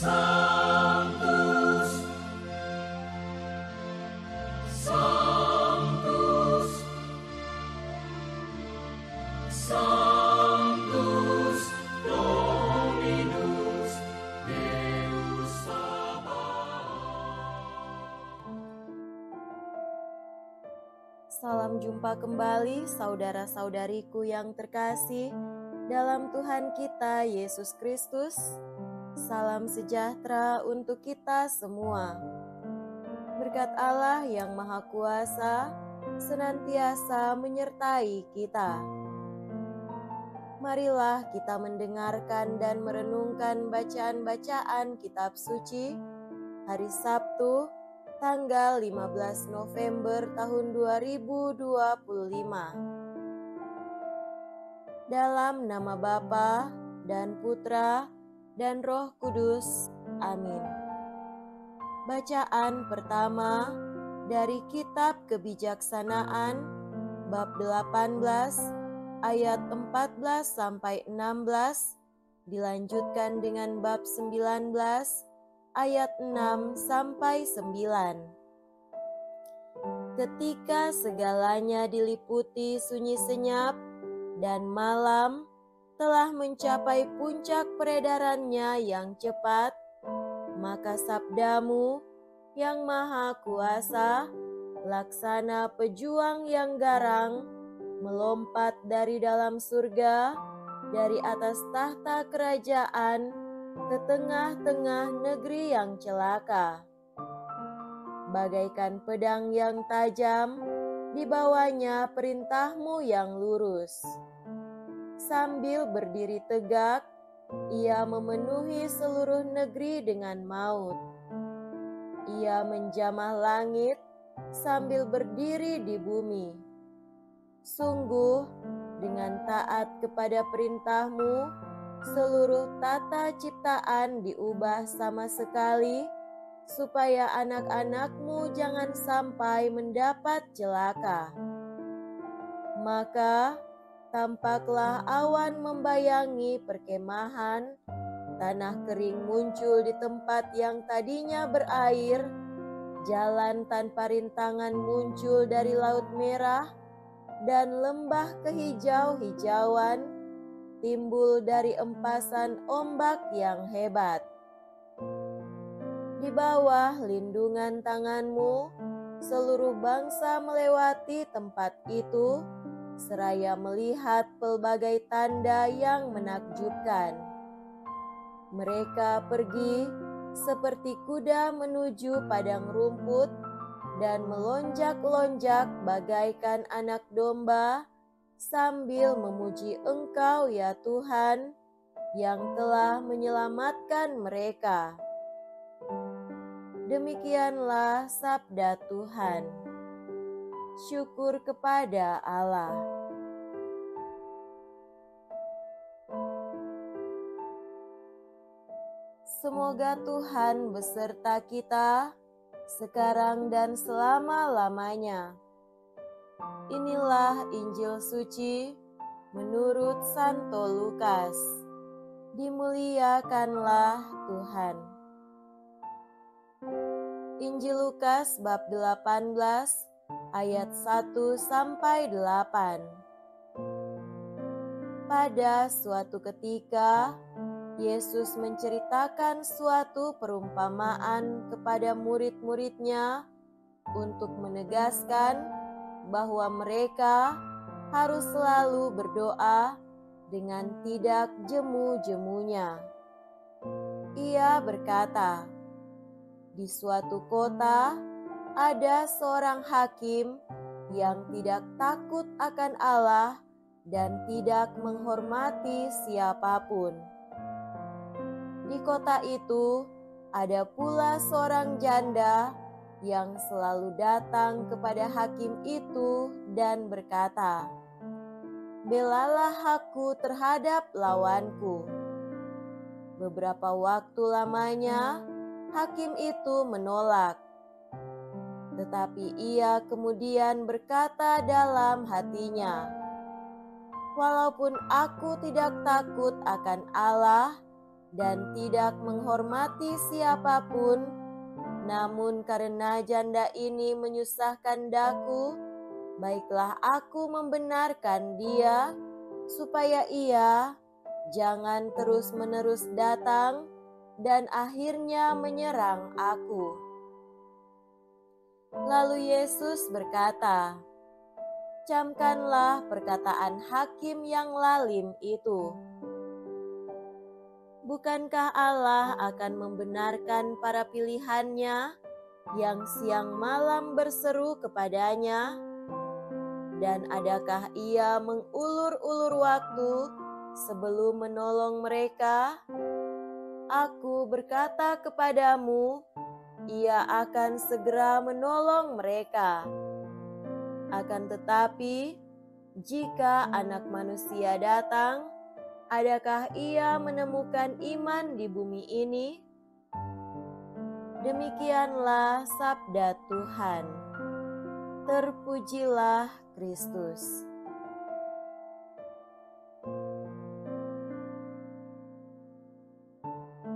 Sanctus, Sanctus, Sanctus Dominus Deus Sabaoth. Salam jumpa kembali saudara-saudariku yang terkasih dalam Tuhan kita Yesus Kristus. Salam sejahtera untuk kita semua. Berkat Allah yang Maha Kuasa senantiasa menyertai kita. Marilah kita mendengarkan dan merenungkan bacaan-bacaan kitab suci hari Sabtu tanggal 15 November tahun 2025. Dalam nama Bapa dan Putra dan Roh Kudus. Amin. Bacaan pertama dari Kitab Kebijaksanaan bab 18 ayat 14 sampai 16 dilanjutkan dengan bab 19 ayat 6 sampai 9. Ketika segalanya diliputi sunyi senyap dan malam telah mencapai puncak peredarannya yang cepat, maka sabdamu yang maha kuasa, laksana pejuang yang garang, melompat dari dalam surga, dari atas tahta kerajaan, ke tengah-tengah negeri yang celaka. Bagaikan pedang yang tajam, di bawahnya perintahmu yang lurus. Sambil berdiri tegak, ia memenuhi seluruh negeri dengan maut. Ia menjamah langit sambil berdiri di bumi. Sungguh, dengan taat kepada perintahmu, seluruh tata ciptaan diubah sama sekali, supaya anak-anakmu jangan sampai mendapat celaka. Maka, tampaklah awan membayangi perkemahan, tanah kering muncul di tempat yang tadinya berair, jalan tanpa rintangan muncul dari Laut Merah, dan lembah kehijau-hijauan timbul dari empasan ombak yang hebat. Di bawah lindungan tanganmu, seluruh bangsa melewati tempat itu, seraya melihat pelbagai tanda yang menakjubkan. Mereka pergi seperti kuda menuju padang rumput dan melonjak-lonjak bagaikan anak domba sambil memuji Engkau ya Tuhan yang telah menyelamatkan mereka. Demikianlah sabda Tuhan. Syukur kepada Allah. Semoga Tuhan beserta kita sekarang dan selama-lamanya. Inilah Injil suci menurut Santo Lukas. Dimuliakanlah Tuhan. Injil Lukas bab 18 ayat 1 sampai 8. Pada suatu ketika, Yesus menceritakan suatu perumpamaan kepada murid-muridnya untuk menegaskan bahwa mereka harus selalu berdoa dengan tidak jemu-jemunya. Ia berkata, di suatu kota ada seorang hakim yang tidak takut akan Allah dan tidak menghormati siapapun. Di kota itu ada pula seorang janda yang selalu datang kepada hakim itu dan berkata, "Belalah aku terhadap lawanku." Beberapa waktu lamanya, hakim itu menolak. Tetapi ia kemudian berkata dalam hatinya, "Walaupun aku tidak takut akan Allah dan tidak menghormati siapapun, namun karena janda ini menyusahkan daku, baiklah aku membenarkan dia, supaya ia jangan terus-menerus datang dan akhirnya menyerang aku." Lalu Yesus berkata, "Camkanlah perkataan hakim yang lalim itu. Bukankah Allah akan membenarkan para pilihannya yang siang malam berseru kepadanya? Dan adakah ia mengulur-ulur waktu sebelum menolong mereka? Aku berkata kepadamu, ia akan segera menolong mereka. Akan tetapi, jika Anak Manusia datang, adakah ia menemukan iman di bumi ini?" Demikianlah sabda Tuhan. Terpujilah Kristus.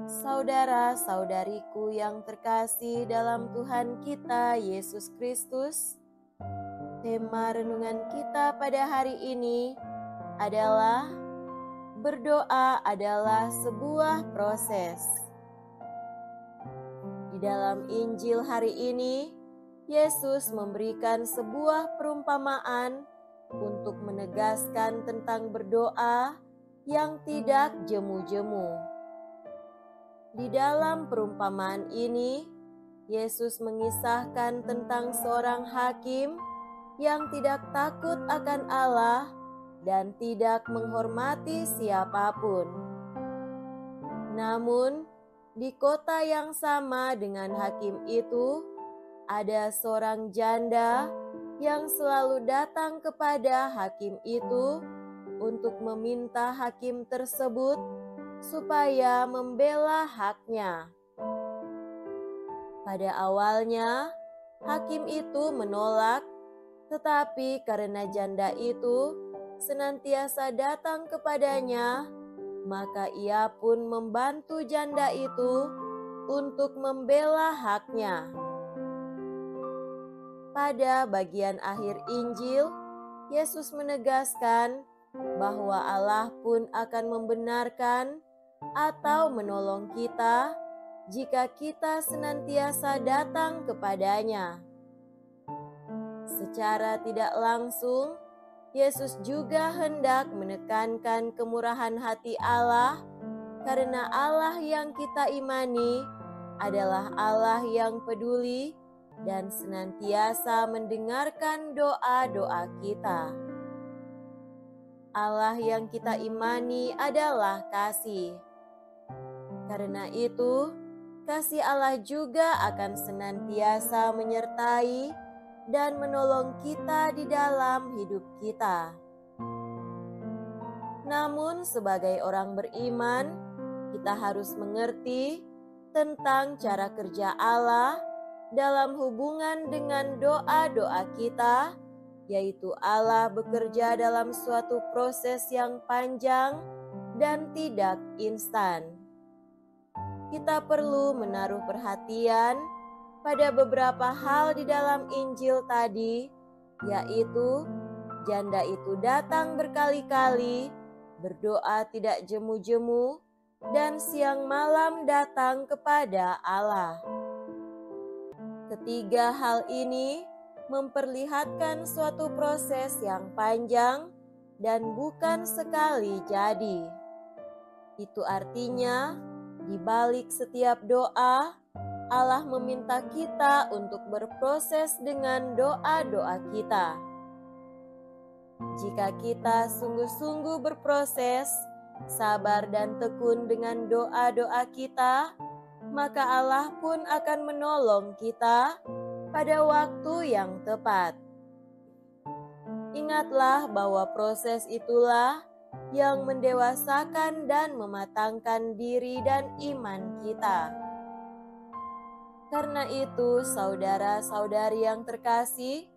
Saudara-saudariku yang terkasih dalam Tuhan kita Yesus Kristus, tema renungan kita pada hari ini adalah berdoa adalah sebuah proses. Di dalam Injil hari ini, Yesus memberikan sebuah perumpamaan untuk menegaskan tentang berdoa yang tidak jemu-jemu. Di dalam perumpamaan ini, Yesus mengisahkan tentang seorang hakim yang tidak takut akan Allah dan tidak menghormati siapapun. Namun, di kota yang sama dengan hakim itu, ada seorang janda yang selalu datang kepada hakim itu untuk meminta hakim tersebut supaya membela haknya. Pada awalnya, hakim itu menolak, tetapi karena janda itu senantiasa datang kepadanya, maka ia pun membantu janda itu untuk membela haknya. Pada bagian akhir Injil, Yesus menegaskan bahwa Allah pun akan membenarkan atau menolong kita jika kita senantiasa datang kepadanya. Secara tidak langsung, Yesus juga hendak menekankan kemurahan hati Allah, karena Allah yang kita imani adalah Allah yang peduli dan senantiasa mendengarkan doa-doa kita. Allah yang kita imani adalah kasih. Karena itu, kasih Allah juga akan senantiasa menyertai dan menolong kita di dalam hidup kita. Namun, sebagai orang beriman, kita harus mengerti tentang cara kerja Allah dalam hubungan dengan doa-doa kita, yaitu Allah bekerja dalam suatu proses yang panjang dan tidak instan. Kita perlu menaruh perhatian pada beberapa hal di dalam Injil tadi, yaitu janda itu datang berkali-kali, berdoa tidak jemu-jemu, dan siang malam datang kepada Allah. Ketiga hal ini memperlihatkan suatu proses yang panjang dan bukan sekali jadi. Itu artinya, di balik setiap doa, Allah meminta kita untuk berproses dengan doa-doa kita. Jika kita sungguh-sungguh berproses, sabar dan tekun dengan doa-doa kita, maka Allah pun akan menolong kita pada waktu yang tepat. Ingatlah bahwa proses itulah yang mendewasakan dan mematangkan diri dan iman kita. Karena itu, saudara-saudari yang terkasih,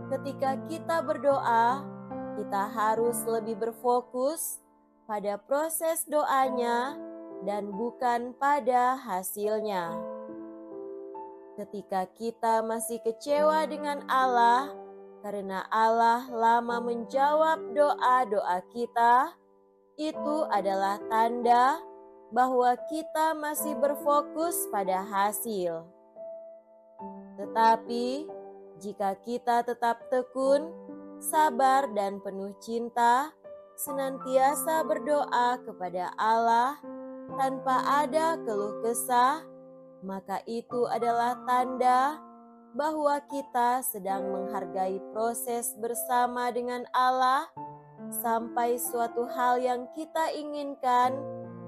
ketika kita berdoa, kita harus lebih berfokus pada proses doanya dan bukan pada hasilnya. Ketika kita masih kecewa dengan Allah karena Allah lama menjawab doa-doa kita, itu adalah tanda bahwa kita masih berfokus pada hasil. Tetapi jika kita tetap tekun, sabar, dan penuh cinta, senantiasa berdoa kepada Allah tanpa ada keluh kesah, maka itu adalah tanda bahwa kita sedang menghargai proses bersama dengan Allah sampai suatu hal yang kita inginkan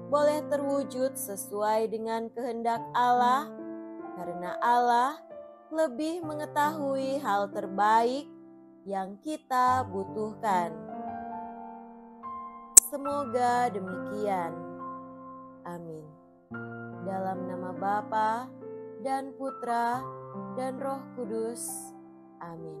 boleh terwujud sesuai dengan kehendak Allah, karena Allah lebih mengetahui hal terbaik yang kita butuhkan. Semoga demikian. Amin. Dalam nama Bapa dan Putra dan Roh Kudus. Amin.